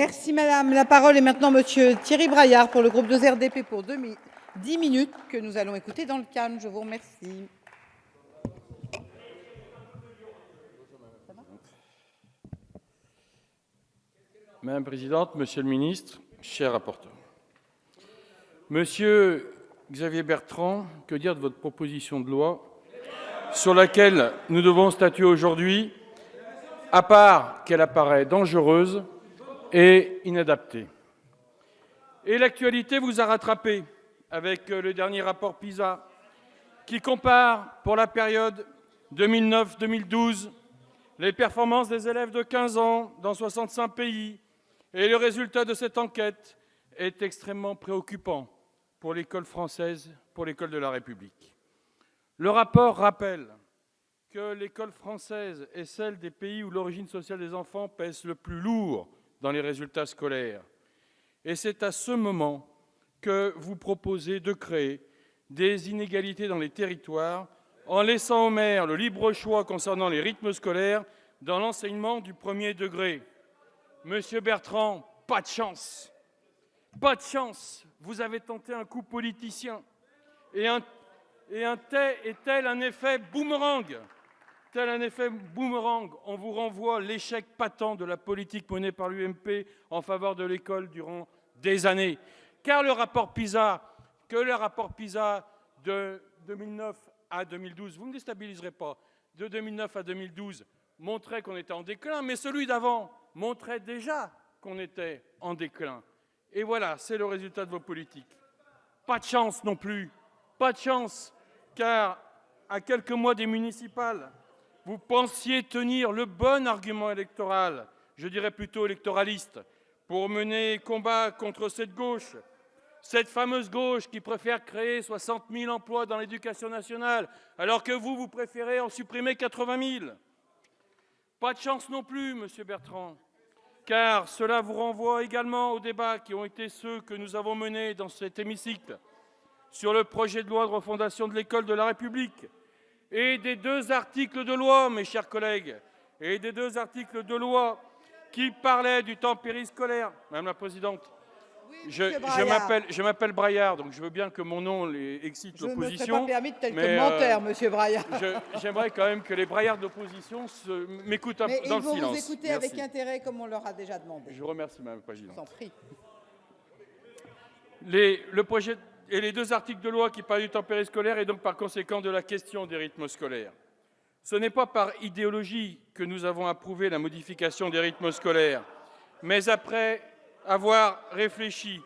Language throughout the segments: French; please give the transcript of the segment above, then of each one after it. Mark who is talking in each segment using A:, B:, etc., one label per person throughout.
A: Merci madame. La parole est maintenant monsieur Thierry Braillard pour le groupe 2 RDP pour 10 minutes que nous allons écouter dans le calme. Je vous remercie.
B: Madame la présidente, monsieur le ministre, cher rapporteur. Monsieur Xavier Bertrand, que dire de votre proposition de loi sur laquelle nous devons statuer aujourd'hui, à part qu'elle apparaît dangereuse et inadaptée. Et l'actualité vous a rattrapé avec le dernier rapport PISA qui compare pour la période 2009-2012 les performances des élèves de 15 ans dans 65 pays. Et le résultat de cette enquête est extrêmement préoccupant pour l'école française, pour l'école de la République. Le rapport rappelle que l'école française est celle des pays où l'origine sociale des enfants pèse le plus lourd dans les résultats scolaires. Et c'est à ce moment que vous proposez de créer des inégalités dans les territoires en laissant aux maires le libre choix concernant les rythmes scolaires dans l'enseignement du premier degré. Monsieur Bertrand, pas de chance. Pas de chance. Vous avez tenté un coup politicien. Et tel un effet boomerang. Tel un effet boomerang, on vous renvoie l'échec patent de la politique menée par l'UMP en faveur de l'école durant des années. Car le rapport PISA de 2009 à 2012, vous ne déstabiliserez pas, de 2009 à 2012, montrait qu'on était en déclin, mais celui d'avant montrait déjà qu'on était en déclin. Et voilà, c'est le résultat de vos politiques. Pas de chance non plus, pas de chance, car à quelques mois des municipales, vous pensiez tenir le bon argument électoral, je dirais plutôt électoraliste, pour mener combat contre cette gauche, cette fameuse gauche qui préfère créer 60 000 emplois dans l'éducation nationale, alors que vous préférez en supprimer 80 000. Pas de chance non plus, monsieur Bertrand, car cela vous renvoie également aux débats qui ont été ceux que nous avons menés dans cet hémicycle sur le projet de loi de refondation de l'école de la République et des 2 articles de loi, mes chers collègues, et des 2 articles de loi qui parlaient du temps périscolaire. Madame la présidente,
A: Oui,
B: je m'appelle Braillard, donc je veux bien que mon nom excite l'opposition.
A: Je ne me serais pas permis de tel commentaire, monsieur Braillard.
B: J'aimerais quand même que les braillards d'opposition m'écoutent dans le silence.
A: Mais ils vont vous écouter avec intérêt, comme on leur a déjà demandé.
B: Je vous remercie, madame la présidente.
A: Je vous en prie.
B: Le projet et les 2 articles de loi qui parlent du temps périscolaire et donc par conséquent de la question des rythmes scolaires. Ce n'est pas par idéologie que nous avons approuvé la modification des rythmes scolaires, mais après avoir réfléchi,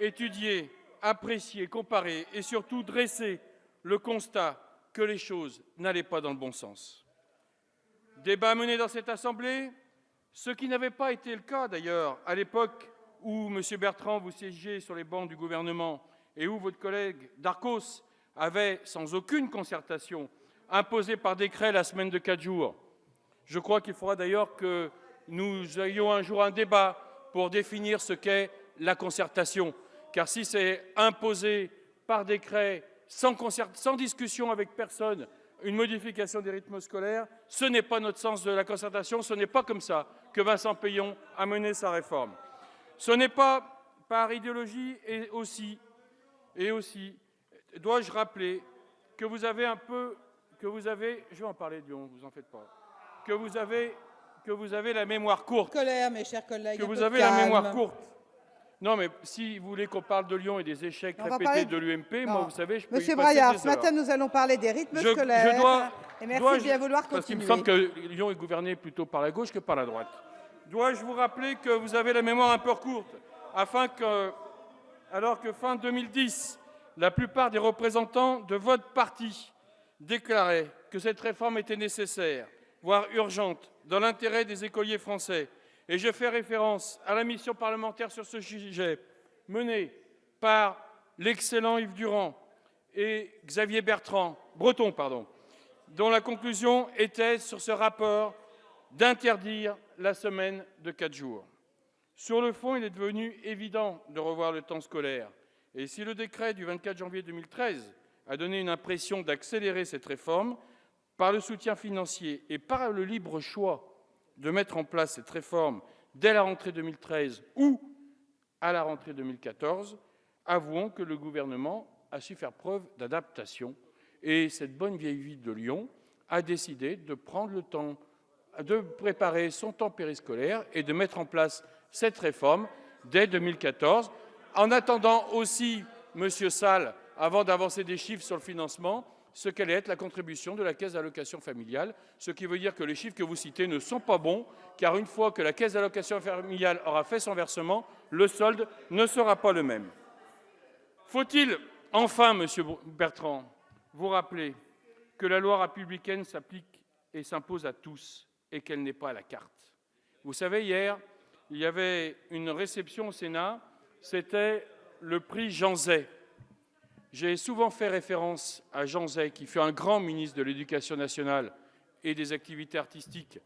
B: étudié, apprécié, comparé et surtout dressé le constat que les choses n'allaient pas dans le bon sens. Débat mené dans cette Assemblée, ce qui n'avait pas été le cas d'ailleurs à l'époque où M. Bertrand vous siégiez sur les bancs du gouvernement et où votre collègue Darcos avait, sans aucune concertation, imposé par décret la semaine de 4 jours. Je crois qu'il faudra d'ailleurs que nous ayons un jour un débat pour définir ce qu'est la concertation. Car si c'est imposé par décret, sans discussion avec personne, une modification des rythmes scolaires, ce n'est pas notre sens de la concertation, ce n'est pas comme ça que Vincent Peillon a mené sa réforme. Ce n'est pas par idéologie et aussi, dois-je rappeler que vous avez je vais en parler Lyon, vous en faites pas, que vous avez la mémoire courte.
A: Colère, mes chers collègues.
B: Que vous avez la mémoire courte. Non, mais si vous voulez qu'on parle de Lyon et des échecs répétés de l'UMP, moi, vous savez, je peux
A: Monsieur
B: y passer
A: Braillard,
B: des
A: ce matin, nous allons parler des rythmes scolaires. Et merci de bien vouloir continuer.
B: Parce qu'il me semble que Lyon est gouverné plutôt par la gauche que par la droite. Dois-je vous rappeler que vous avez la mémoire un peu courte, alors que fin 2010, la plupart des représentants de votre parti déclaraient que cette réforme était nécessaire, voire urgente, dans l'intérêt des écoliers français. Et je fais référence à la mission parlementaire sur ce sujet, menée par l'excellent Yves Durand et Xavier Breton, dont la conclusion était sur ce rapport d'interdire la semaine de 4 jours. Sur le fond, il est devenu évident de revoir le temps scolaire. Et si le décret du 24 janvier 2013 a donné une impression d'accélérer cette réforme, par le soutien financier et par le libre choix de mettre en place cette réforme dès la rentrée 2013 ou à la rentrée 2014, avouons que le gouvernement a su faire preuve d'adaptation. Et cette bonne vieille ville de Lyon a décidé de prendre le temps de préparer son temps périscolaire et de mettre en place cette réforme dès 2014. En attendant aussi, Monsieur Sall, avant d'avancer des chiffres sur le financement, ce qu'allait être la contribution de la Caisse d'allocation familiale, ce qui veut dire que les chiffres que vous citez ne sont pas bons, car une fois que la Caisse d'allocation familiale aura fait son versement, le solde ne sera pas le même. Faut-il enfin, Monsieur Bertrand, vous rappeler que la loi républicaine s'applique et s'impose à tous et qu'elle n'est pas à la carte? Vous savez, hier, il y avait une réception au Sénat, c'était le prix Jean Zay. J'ai souvent fait référence à Jean Zay, qui fut un grand ministre de l'Éducation nationale et des activités artistiques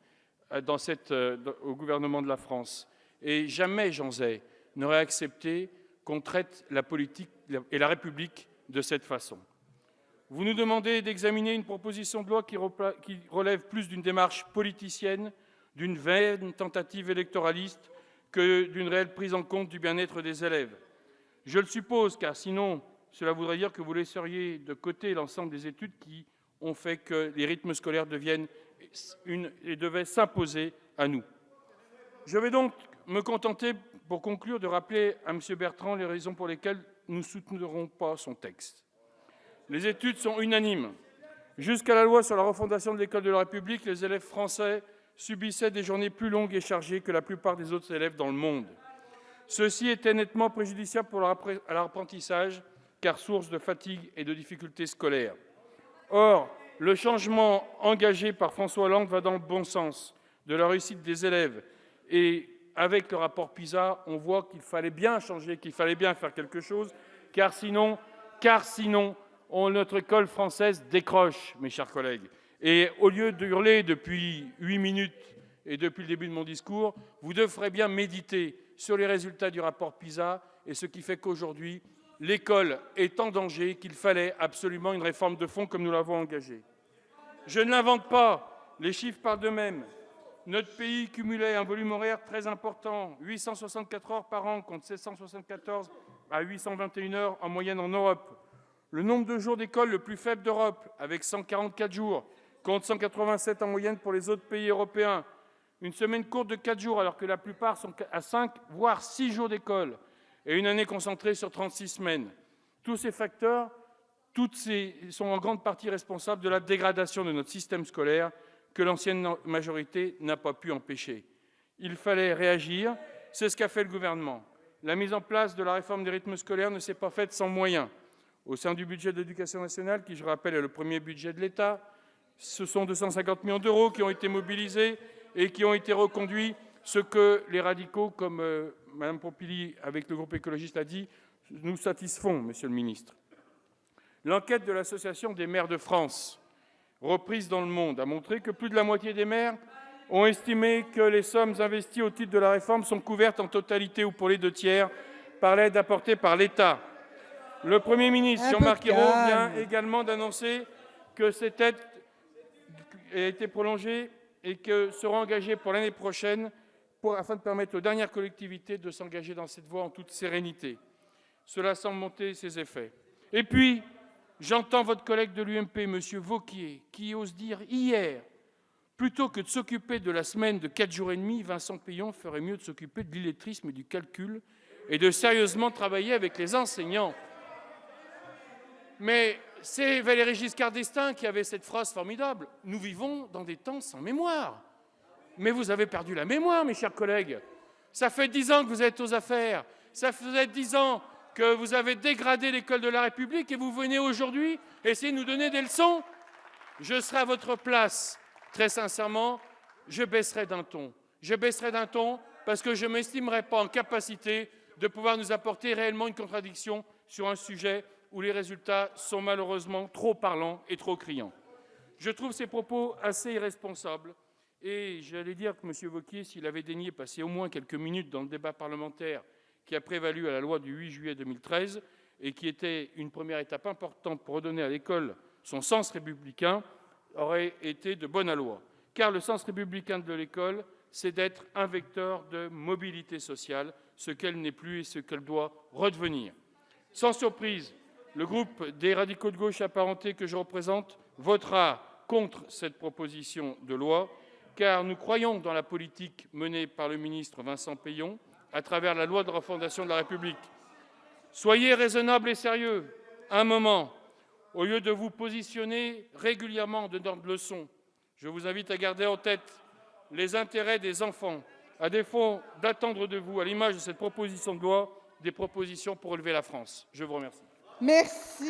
B: au gouvernement de la France. Et jamais Jean Zay n'aurait accepté qu'on traite la politique et la République de cette façon. Vous nous demandez d'examiner une proposition de loi qui relève plus d'une démarche politicienne, d'une vaine tentative électoraliste que d'une réelle prise en compte du bien-être des élèves. Je le suppose, car sinon, cela voudrait dire que vous laisseriez de côté l'ensemble des études qui ont fait que les rythmes scolaires devaient s'imposer à nous. Je vais donc me contenter, pour conclure, de rappeler à M. Bertrand les raisons pour lesquelles nous ne soutiendrons pas son texte. Les études sont unanimes. Jusqu'à la loi sur la refondation de l'école de la République, les élèves français subissaient des journées plus longues et chargées que la plupart des autres élèves dans le monde. Ceci était nettement préjudiciable pour leur apprentissage, car source de fatigue et de difficultés scolaires. Or, le changement engagé par François Hollande va dans le bon sens de la réussite des élèves. Et avec le rapport PISA, on voit qu'il fallait bien changer, qu'il fallait bien faire quelque chose, car sinon notre école française décroche, mes chers collègues. Et au lieu de hurler depuis 8 minutes et depuis le début de mon discours, vous devrez bien méditer sur les résultats du rapport PISA et ce qui fait qu'aujourd'hui, l'école est en danger, qu'il fallait absolument une réforme de fond comme nous l'avons engagée. Je ne l'invente pas, les chiffres parlent d'eux-mêmes. Notre pays cumulait un volume horaire très important, 864 heures par an contre 774 à 821 heures en moyenne en Europe. Le nombre de jours d'école le plus faible d'Europe, avec 144 jours, contre 187 en moyenne pour les autres pays européens. Une semaine courte de 4 jours, alors que la plupart sont à 5, voire 6 jours d'école. Et une année concentrée sur 36 semaines. Tous ces facteurs sont en grande partie responsables de la dégradation de notre système scolaire que l'ancienne majorité n'a pas pu empêcher. Il fallait réagir, c'est ce qu'a fait le gouvernement. La mise en place de la réforme des rythmes scolaires ne s'est pas faite sans moyens. Au sein du budget de l'éducation nationale, qui, je rappelle, est le premier budget de l'État, ce sont 250 millions d'euros qui ont été mobilisés et qui ont été reconduits, ce que les radicaux, comme Mme Pompili, avec le groupe écologiste, a dit, nous satisfont, Monsieur le ministre. L'enquête de l'Association des maires de France, reprise dans Le Monde, a montré que plus de la moitié des maires ont estimé que les sommes investies au titre de la réforme sont couvertes en totalité ou pour les 2 tiers par l'aide apportée par l'État. Le Premier ministre, Jean-Marc Ayrault, vient également d'annoncer que cette aide a été prolongée et que sera engagée pour l'année prochaine afin de permettre aux dernières collectivités de s'engager dans cette voie en toute sérénité. Cela semble monter ses effets. Et puis, j'entends votre collègue de l'UMP, M. Wauquiez, qui ose dire hier, plutôt que de s'occuper de la semaine de 4 jours et demi, Vincent Peillon ferait mieux de s'occuper de l'illettrisme et du calcul et de sérieusement travailler avec les enseignants. Mais c'est Valéry Giscard d'Estaing qui avait cette phrase formidable. Nous vivons dans des temps sans mémoire. Mais vous avez perdu la mémoire, mes chers collègues. Ça fait 10 ans que vous êtes aux affaires. Ça fait 10 ans que vous avez dégradé l'école de la République et vous venez aujourd'hui essayer de nous donner des leçons. Je serai à votre place, très sincèrement, je baisserai d'un ton. Je baisserai d'un ton parce que je ne m'estimerai pas en capacité de pouvoir nous apporter réellement une contradiction sur un sujet où les résultats sont malheureusement trop parlants et trop criants. Je trouve ces propos assez irresponsables et j'allais dire que M. Wauquiez, s'il avait daigné passer au moins quelques minutes dans le débat parlementaire qui a prévalu à la loi du 8 juillet 2013 et qui était une première étape importante pour redonner à l'école son sens républicain, aurait été de bon aloi. Car le sens républicain de l'école, c'est d'être un vecteur de mobilité sociale, ce qu'elle n'est plus et ce qu'elle doit redevenir. Sans surprise, le groupe des radicaux de gauche apparentés que je représente votera contre cette proposition de loi, car nous croyons dans la politique menée par le ministre Vincent Peillon à travers la loi de refondation de la République. Soyez raisonnables et sérieux un moment, au lieu de vous positionner régulièrement en donnant de leçons. Je vous invite à garder en tête les intérêts des enfants, à défaut d'attendre de vous, à l'image de cette proposition de loi, des propositions pour relever la France. Je vous remercie.
A: Merci.